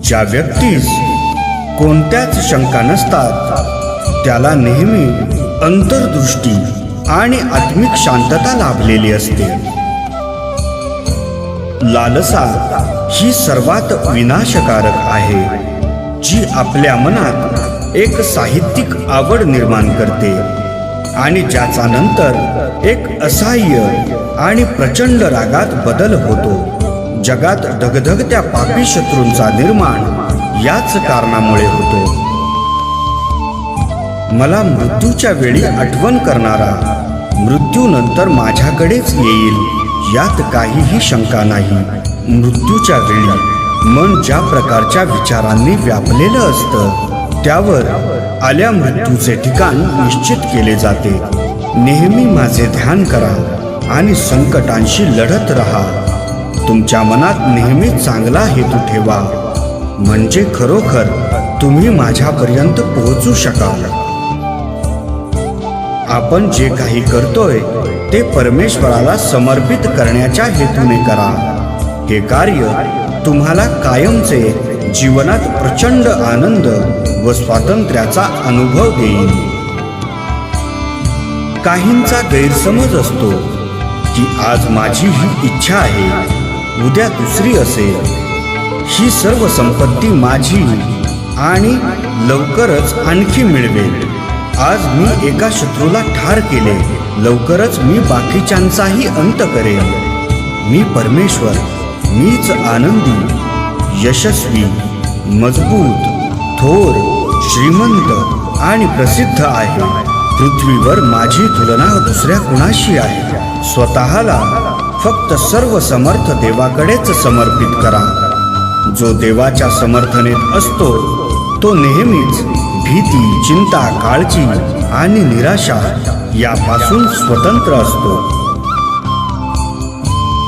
ज्या व्यक्तीस कोणत्याच शंका नसतात त्याला नेहमी अंतर्दृष्टी आणि आत्मिक शांतता लाभलेली असते. लालसा ही सर्वात विनाशकारक आहे, जी आपल्या मनात एक साहित्यिक आवड निर्माण करते आणि ज्याचा नंतर एक असह्य आणि प्रचंड रागात बदल होतो. जगात धगधगत्या पापी शत्रूंचा निर्माण याच कारणामुळे होतो. मला मृत्यूच्या वेळी आठवण करणारा मृत्यूनंतर माझ्याकडेच येईल यात काहीही शंका नाही. मृत्यूच्या वेळी मन ज्या प्रकारच्या विचारांनी व्यापलेलं असतं त्यावर आल्या मृत्यूचे ठिकाण निश्चित केले जाते. नेहमी माझे ध्यान करा आणि संकटांशी लढत राहा. तुमच्या मनात नेहमी चांगला हेतू ठेवा, म्हणजे खरोखर तुम्ही माझ्यापर्यंत पोहोचू शकाल. आपण जे काही करतोय ते परमेश्वराला समर्पित करण्याच्या हेतूने करा. हे कार्य तुम्हाला कायमचे जीवनात प्रचंड आनंद व स्वातंत्र्याचा अनुभव देईल. काहींचा गैरसमज असतो की आज माझी ही इच्छा आहे, उद्या दुसरी असेल. ही सर्व संपत्ती माझी आणि लवकरच आणखी मिळवेल. आज मी एका शत्रूला ठार केले, लवकरच मी बाकीच्यांचाही अंत करेन. मी परमेश्वर, मीच आनंदी, यशस्वी, मजबूत, थोर, श्रीमंत आणि प्रसिद्ध आहे. पृथ्वीवर माझी तुलना दुसऱ्या कुणाशी आहे? स्वतःला फक्त सर्व समर्थ देवाकडेच समर्पित करा. जो देवाच्या समर्थनेत असतो तो नेहमीच भीती, चिंता, काळजी आणि निराशा यापासून स्वतंत्र असतो.